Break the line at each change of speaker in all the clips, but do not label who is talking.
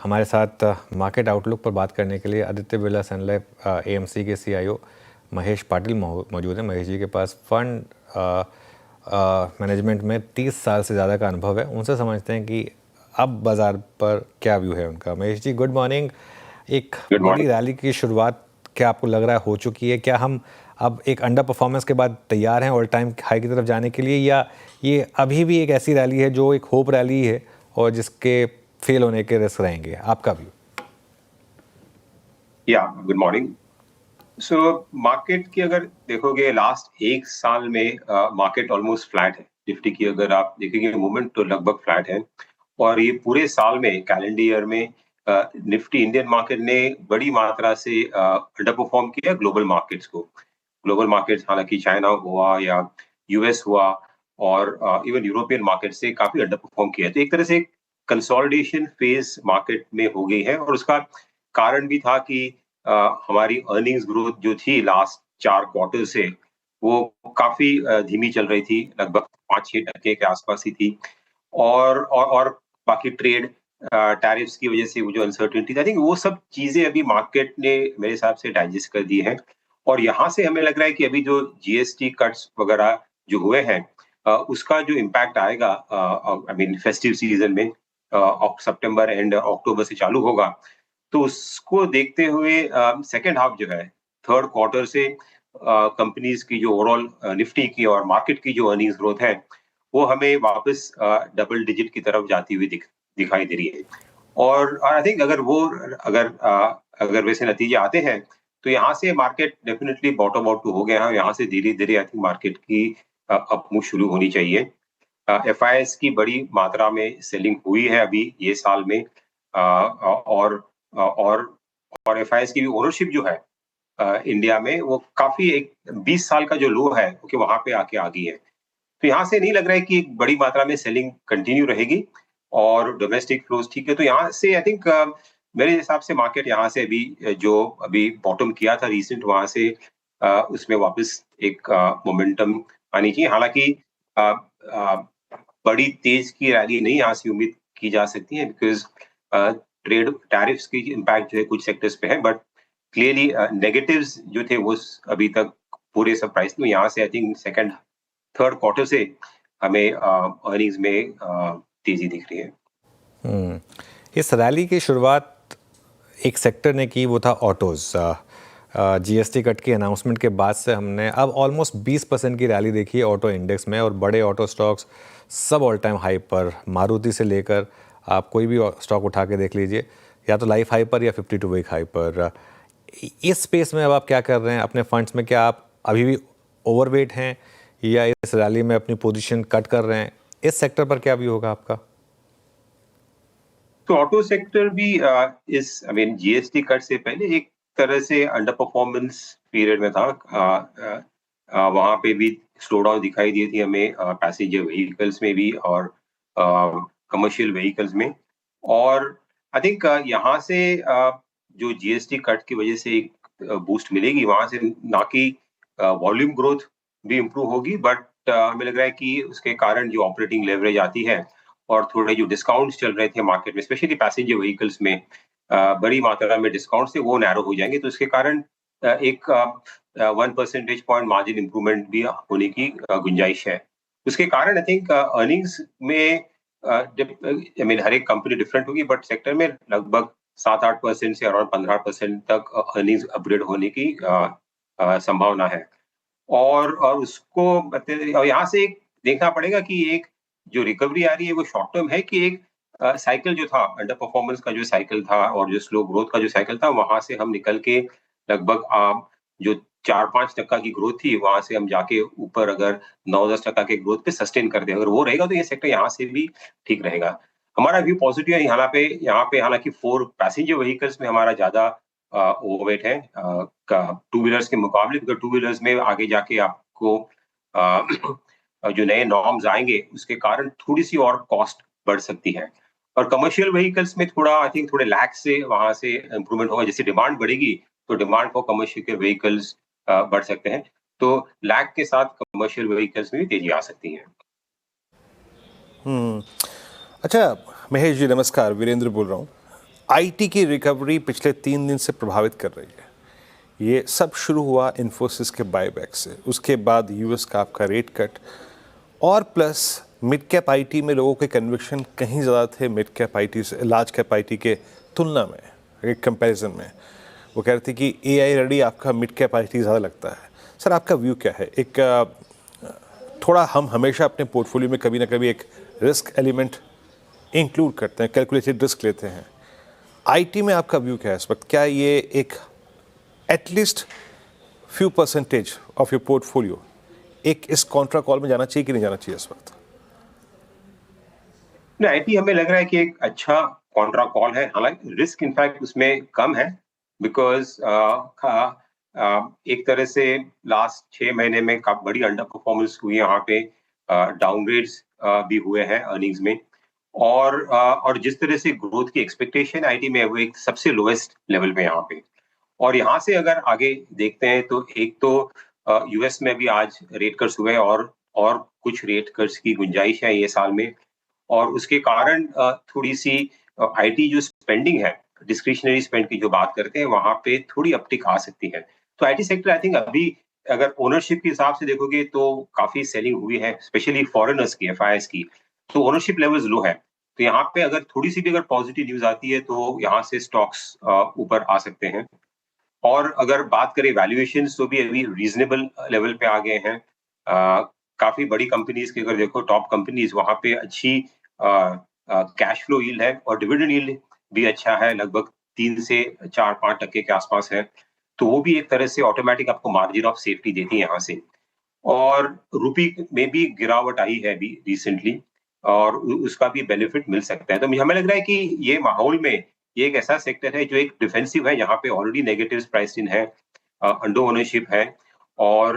हमारे साथ market outlook पर बात करने के लिए आदित्य बिरला सन लाइफ एएमसी के सीईओ महेश पाटिल मौजूद हैं। महेश जी के पास फंड मैनेजमेंट में 30 साल से ज़्यादा का अनुभव है। उनसे समझते हैं कि अब बाज़ार पर क्या व्यू है उनका। Mahesh ji, good morning. एक बड़ी रैली की शुरुआत क्या आपको लग रहा है हो चुकी है? क्या हम अब एक अंडर परफॉर्मेंस के बाद तैयार हैं ऑल टाइम हाई की तरफ जाने के लिए, या ये अभी भी एक ऐसी रैली है जो एक होप रैली है और जिसके फेल होने के रिस्क रहेंगे? आपका view.
Good morning. So market की अगर देखोगे लास्ट एक साल में मार्केट ऑलमोस्ट फ्लैट है। निफ्टी की अगर आप देखेंगे मूवमेंट तो लगभग फ्लैट है, और ये पूरे साल में कैलेंडर ईयर में निफ्टी इंडियन मार्केट ने बड़ी मात्रा से अंडर परफॉर्म किया ग्लोबल मार्केट्स को। ग्लोबल मार्केट्स हालांकि चाइना हुआ या यूएस हुआ और इवन यूरोपियन मार्केट से काफी अंडर परफॉर्म किया। तो एक तरह से कंसोलिडेशन फेज मार्केट में हो गई है, और उसका कारण भी था कि हमारी अर्निंग्स ग्रोथ जो थी लास्ट 4 क्वार्टर से वो काफी धीमी चल रही थी, लगभग 5-6% के आसपास ही थी। और बाकी ट्रेड टैरिफ्स की वजह से वो जो अनसर्टेनिटी, आई थिंक वो सब चीजें अभी मार्केट ने मेरे हिसाब से डाइजेस्ट कर दी है। और यहाँ से हमें लग रहा है कि अभी जो जीएसटी कट्स वगैरह जो हुए हैं उसका जो इम्पैक्ट आएगा आई मीन फेस्टिव सीजन में सितंबर एंड अक्टूबर से चालू होगा, तो उसको देखते हुए सेकेंड हाफ जो है थर्ड क्वार्टर से कंपनीज की जो ओवरऑल निफ्टी की और मार्केट की जो अर्निंग्स ग्रोथ है वो हमें वापस डबल डिजिट की तरफ जाती हुई दिखाई दे रही है। और आई थिंक अगर वैसे नतीजे आते हैं तो यहाँ से मार्केट डेफिनेटली बॉटम आउट हो गया है। यहाँ से धीरे धीरे आई थिंक मार्केट की अपमूव शुरू होनी चाहिए। एफआईएस की बड़ी मात्रा में सेलिंग हुई है अभी ये साल में, और और एफआईएस की भी ओनरशिप जो है इंडिया में वो काफी एक 20 साल का जो लो है कि वहां पे आके आ गई है। तो यहाँ से नहीं लग रहा है कि एक बड़ी मात्रा में सेलिंग कंटिन्यू रहेगी, और डोमेस्टिक फ्लोज ठीक है। तो यहाँ से आई थिंक मेरे हिसाब से मार्केट यहाँ से जो अभी बॉटम किया था रिसेंट, वहां से उसमें वापस एक मोमेंटम आनी चाहिए। हालांकि बड़ी तेज की रैली नहीं यहाँ से उम्मीद की जा सकती है, बिकॉज ट्रेड टैरिफ्स की इम्पैक्ट जो है कुछ सेक्टर्स पे है, बट क्लियरली नेगेटिव्स जो थे वो अभी तक पूरे सरप्राइज में। यहाँ से I think second third quarter से हमें अर्निंग्स में तेजी दिख रही है।
इस रैली की शुरुआत एक सेक्टर ने की, वो था ऑटोज़। जीएसटी कट की अनाउंसमेंट के बाद से हमने अब ऑलमोस्ट 20% की रैली देखी है ऑटो इंडेक्स में, और बड़े ऑटो स्टॉक्स सब ऑल टाइम हाई पर। मारुति से लेकर आप कोई भी स्टॉक उठा के देख लीजिए, या तो लाइफ हाई पर या 52 वीक हाई पर। इस स्पेस में अब आप क्या कर रहे हैं अपने फंड्स में? क्या आप अभी भी ओवरवेट हैं, या इस रैली में अपनी पोजीशन कट कर रहे हैं? इस सेक्टर पर क्या व्यू होगा आपका?
तो ऑटो सेक्टर भी इस आई मीन जीएसटी कट से पहले एक तरह से अंडर परफॉर्मेंस पीरियड में था। वहां पे भी स्लो डाउन दिखाई दी थी हमें पैसेंजर व्हीकल्स में भी और कमर्शियल व्हीकल्स में। और आई थिंक यहाँ से जो जीएसटी कट की वजह से एक बूस्ट मिलेगी, वहां से ना कि वॉल्यूम ग्रोथ भी इम्प्रूव होगी, बट हमें लग रहा है कि उसके कारण जो ऑपरेटिंग लेवरेज आती है और थोड़े जो डिस्काउंट्स चल रहे थे मार्केट में, स्पेशली पैसेंजर व्हीकल्स में बड़ी मात्रा में डिस्काउंट से वो नैरो हो जाएंगे। तो इसके कारण एक 1 परसेंटेज पॉइंट मार्जिन इंप्रूवमेंट भी होने की गुंजाइश है। उसके कारण आई थिंक अर्निंग्स में आई मीन हर एक कंपनी डिफरेंट होगी, बट सेक्टर में लगभग 7-8% से अराउंड 15% तक अर्निंग्स अपग्रेड होने की संभावना है। और उसको और यहाँ से एक देखना पड़ेगा कि एक जो रिकवरी आ रही है वो शॉर्ट टर्म है, कि एक साइकिल जो था अंडर परफॉर्मेंस का जो साइकिल था और जो स्लो ग्रोथ का जो साइकिल था, वहां से हम निकल के लगभग जो 4-5% की ग्रोथ थी वहां से हम जाके ऊपर अगर 9-10% के ग्रोथ पे सस्टेन कर दे, अगर वो रहेगा तो ये सेक्टर यहाँ से भी ठीक रहेगा। हमारा व्यू पॉजिटिव है। यहाँ पे हालांकि 4 पैसेंजर व्हीकल्स में हमारा ज्यादा ओवरवेट है टू व्हीलर्स के मुकाबले, बिकॉज टू व्हीलर्स में आगे जाके आपको जो नए नॉर्म्स आएंगे उसके कारण थोड़ी सी और कॉस्ट बढ़ सकती है। और कमर्शियल व्हीकल्स में थोड़ा आई थिंक थोड़े लैग से वहां से इंप्रूवमेंट होगा। जैसे डिमांड बढ़ेगी तो डिमांड फॉर कमर्शियल व्हीकल्स बढ़ सकते हैं, तो लैग के साथ कमर्शियल व्हीकल्स में भी तेजी आ सकती है।
अच्छा महेश जी, नमस्कार। वीरेंद्र बोल रहा हूँ। आईटी की रिकवरी पिछले 3 दिन से प्रभावित कर रही है। ये सब शुरू हुआ इन्फोसिस के बायबैक से, उसके बाद यूएस का आपका रेट कट, और प्लस मिड कैप आईटी में लोगों के कन्विक्शन कहीं ज़्यादा थे मिड कैप आईटी से, लार्ज कैप आईटी के तुलना में, एक कंपैरिजन में। वो कह रहे थे कि एआई रेडी आपका मिड कैप आईटी ज़्यादा लगता है। सर, आपका व्यू क्या है? थोड़ा हम हमेशा अपने पोर्टफोलियो में कभी ना कभी एक रिस्क एलिमेंट इंक्लूड करते हैं, कैलकुलेटेड रिस्क लेते हैं। आईटी में आपका व्यू क्या है इस वक्त? क्या ये एक at least few percentage of your portfolio एक इस कॉन्ट्रा कॉल में जाना चाहिए कि नहीं जाना चाहिए इस वक्त?
आईटी हमें लग रहा है कि एक अच्छा कॉन्ट्रा कॉल है, हालांकि रिस्क इनफैक्ट उसमें कम है, बिकॉज एक तरह से लास्ट 6 महीने में काफी बड़ी अंडर परफॉर्मेंस हुई है यहाँ पे, डाउनग्रेड्स भी हुए हैं अर्निंग्स में, और जिस तरह से ग्रोथ की एक्सपेक्टेशन आईटी में है वो एक सबसे लोएस्ट लेवल पे यहाँ पे। और यहाँ से अगर आगे देखते हैं तो एक तो यूएस में भी आज रेट कट्स हुए, और कुछ रेट कट्स की गुंजाइश है ये साल में, और उसके कारण थोड़ी सी आईटी जो स्पेंडिंग है, डिस्क्रिशनरी स्पेंड की जो बात करते हैं, वहां पे थोड़ी अपटिक आ सकती है। तो आईटी सेक्टर आई थिंक अभी अगर ओनरशिप के हिसाब से देखोगे तो काफी सेलिंग हुई है, स्पेशली फॉरेनर्स की, एफआईएस की, तो ओनरशिप लेवल्स लो है। तो यहाँ पे अगर थोड़ी सी भी अगर पॉजिटिव न्यूज आती है तो यहाँ से स्टॉक्स ऊपर आ सकते हैं। और अगर बात करें वैल्यूएशंस तो भी अभी रीजनेबल लेवल पे आ गए हैं। काफी बड़ी कंपनीज के अगर देखो, टॉप कंपनीज, वहां पे अच्छी कैश फ्लो यील्ड है, और डिविडेंड यील्ड भी अच्छा है, लगभग 3 से 4-5% के आसपास है। तो वो भी एक तरह से ऑटोमेटिक आपको मार्जिन ऑफ सेफ्टी देती है यहाँ से। और रुपी में भी गिरावट आई है अभी रिसेंटली, और उसका भी बेनिफिट मिल सकता है। तो हमें लग रहा है कि ये माहौल में ये एक ऐसा सेक्टर है जो एक डिफेंसिव है, यहाँ पे ऑलरेडी नेगेटिव प्राइस इन है, अंडर ओनरशिप है, और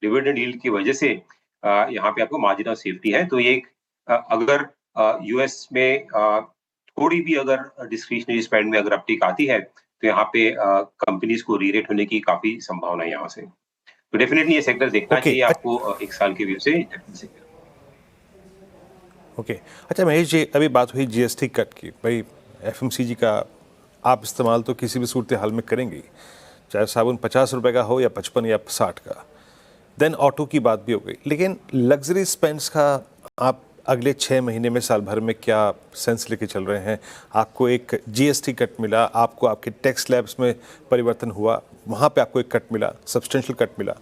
डिविडेंड यील्ड की वजह से यहाँ पे आपको मार्जिन ऑफ सेफ्टी है। तो ये एक अगर यूएस में थोड़ी भी अगर डिस्क्रिशनरी स्पेंड में अगर अपटिक आती है तो यहाँ पे कंपनीज को रीरेट होने की काफी संभावना है यहाँ से। तो डेफिनेटली ये सेक्टर देखना
ओके।
चाहिए आपको एक साल के व्यू से।
ओके, अच्छा महेश जी, अभी बात हुई जीएसटी कट की। भाई, एफएमसीजी का आप इस्तेमाल तो किसी भी सूरत हाल में करेंगे, चाहे साबुन 50 रुपए का हो या 55 या 60 का। देन ऑटो की बात भी हो गई, लेकिन लग्जरी स्पेंड्स का आप अगले 6 महीने में, साल भर में क्या सेंस लेके चल रहे हैं? आपको एक जीएसटी कट मिला, आपको आपके टैक्स स्लैब्स में परिवर्तन हुआ, वहाँ पे आपको एक कट मिला, सब्सटेंशियल कट मिला।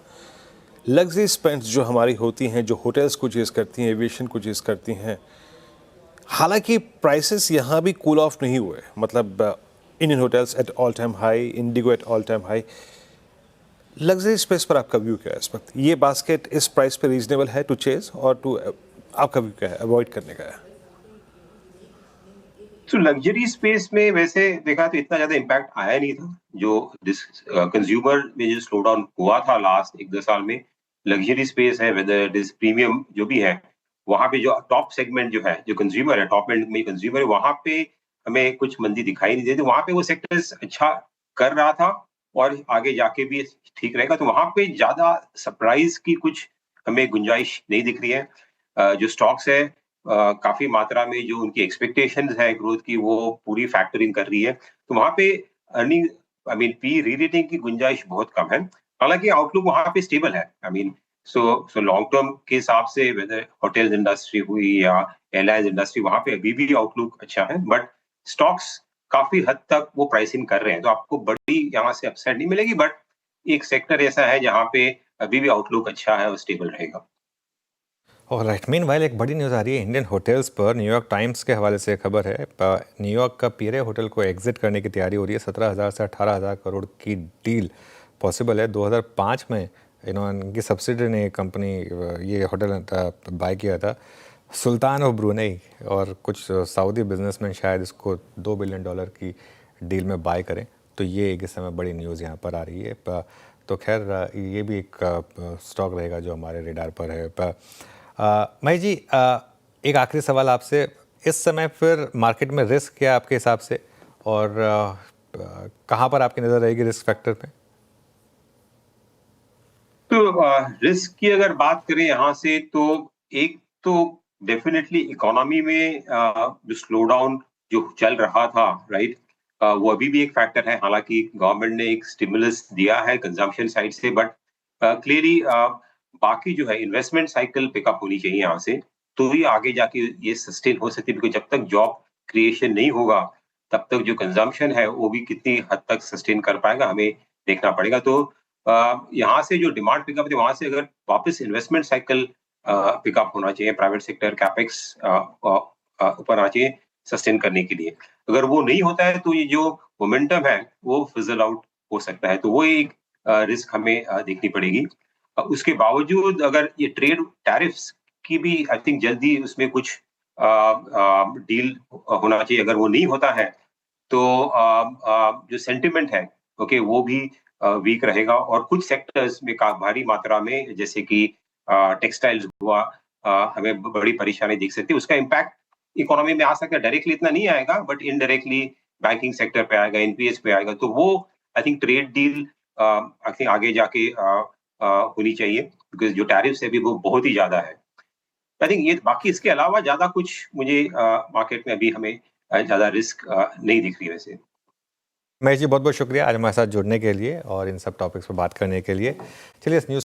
लग्जरी स्पेंड्स जो हमारी होती हैं, जो होटल्स को चीज़ करती हैं, एविएशन को चीज़ करती हैं, हालांकि प्राइसेस यहाँ भी कूल ऑफ नहीं हुए। मतलब Indian hotels at all time high, Indigo at all time high. Luxury space पर आपका व्यू क्या है इस वक्त? ये बास्केट इस प्राइस पे रीजनेबल है टू चेज, और टू आपका व्यू क्या है, अवॉइड करने का है?
तो लग्जरी स्पेस में वैसे देखा तो इतना ज्यादा इम्पैक्ट आया नहीं था। जो कंज्यूमर में जो स्लो डाउन हुआ था लास्ट 1-2 साल में, लग्जरी स्पेस है, वेदर इट इज प्रीमियम जो भी है, वहां पे जो टॉप सेगमेंट जो है, जो कंज्यूमर है, टॉप एंड में कंज्यूमर है, वहां पे हमें कुछ मंदी दिखाई नहीं देती। वहां पे वो सेक्टर्स अच्छा कर रहा था, और आगे जाके भी ठीक रहेगा। तो वहां पे ज्यादा सरप्राइज की कुछ हमें गुंजाइश नहीं दिख रही है। जो स्टॉक्स है, काफी मात्रा में जो उनकी एक्सपेक्टेशंस है ग्रोथ की, वो पूरी फैक्टरिंग कर रही है। तो वहां पे अर्निंग, आई मीन पी री रेटिंग की गुंजाइश बहुत कम है। हालांकि आउटलुक वहां पे स्टेबल है। I mean so long term के हिसाब से वेदर होटल्स इंडस्ट्री हुई या एयरलाइंस इंडस्ट्री, वहां पे अभी भी आउटलुक अच्छा है, बट स्टॉक्स काफी हद तक वो प्राइसिंग कर रहे हैं। तो आपको बड़ी यहाँ से अपसाइड नहीं मिलेगी, बट एक सेक्टर ऐसा है जहाँ पे अभी भी आउटलुक अच्छा है और स्टेबल रहेगा।
ऑलराइट, मीनवाइल एक बड़ी न्यूज़ आ रही है इंडियन होटल्स पर। न्यूयॉर्क टाइम्स के हवाले से खबर है, न्यूयॉर्क का पीरे होटल को एग्जिट करने की तैयारी हो रही है। 17,000 से 18,000 करोड़ की डील पॉसिबल है। 2005 में इनकी सब्सिडरी ने कंपनी ये होटल बाय किया था, सुल्तान ऑफ ब्रुनई, और कुछ सऊदी बिजनेसमैन शायद इसको $2 बिलियन की डील में बाय करें। तो ये एक इस समय बड़ी न्यूज़ यहाँ पर आ रही है। तो खैर ये भी एक स्टॉक रहेगा जो हमारे रेडार पर है। महेश जी, एक आखिरी सवाल आपसे, इस समय फिर मार्केट में रिस्क क्या है आपके हिसाब से, और कहाँ पर आपकी नज़र रहेगी रिस्क फैक्टर पे?
तो रिस्क की अगर बात करें यहाँ से, तो एक तो डेफिनेटली इकोनॉमी में जो स्लो डाउन जो चल रहा था, राइट, वो अभी भी एक फैक्टर है। हालांकि गवर्नमेंट ने एक स्टिमुलस दिया है कंजम्पशन साइड से, बट क्लियरली बाकी जो है इन्वेस्टमेंट साइकिल पिकअप होनी चाहिए यहाँ से, तो ही आगे जाके ये सस्टेन हो सकती है। बिकॉज जब तक जॉब क्रिएशन नहीं होगा, तब तक जो कंजम्पशन है वो भी कितनी हद तक सस्टेन कर पाएगा, हमें देखना पड़ेगा। तो यहाँ से जो डिमांड पिकअप है, वहां से अगर वापस इन्वेस्टमेंट साइकिल पिकअप होना चाहिए, प्राइवेट सेक्टर कैपेक्स ऊपर आना चाहिए सस्टेन करने के लिए। अगर वो नहीं होता है तो ये जो मोमेंटम है वो फिजल आउट हो सकता है, तो वो एक रिस्क हमें देखनी पड़ेगी। उसके बावजूद अगर ये ट्रेड टैरिफ्स की भी आई थिंक जल्दी उसमें कुछ डील होना चाहिए। अगर वो नहीं होता है तो जो सेंटिमेंट है, ओके, वो भी वीक रहेगा और कुछ सेक्टर्स में भारी मात्रा में, जैसे कि टेक्सटाइल्स हुआ, हमें बड़ी परेशानी दिख सकती है। उसका इम्पैक्ट इकोनॉमी में आ सकता है, डायरेक्टली इतना नहीं आएगा, बट इनडायरेक्टली बैंकिंग सेक्टर पे आएगा, एनपीएस पे आएगा। तो वो I think trade deal I think आगे जाके होनी चाहिए, बिकॉज जो टैरिफ्स है अभी वो बहुत ही ज्यादा है। आई थिंक ये, बाकी इसके अलावा ज्यादा कुछ मुझे मार्केट में अभी हमें ज्यादा रिस्क नहीं दिख रही वैसे।
महेश जी, बहुत बहुत शुक्रिया आज हमारे साथ जुड़ने के लिए और इन सब टॉपिक्स पर बात करने के लिए। चलिए इस न्यूज़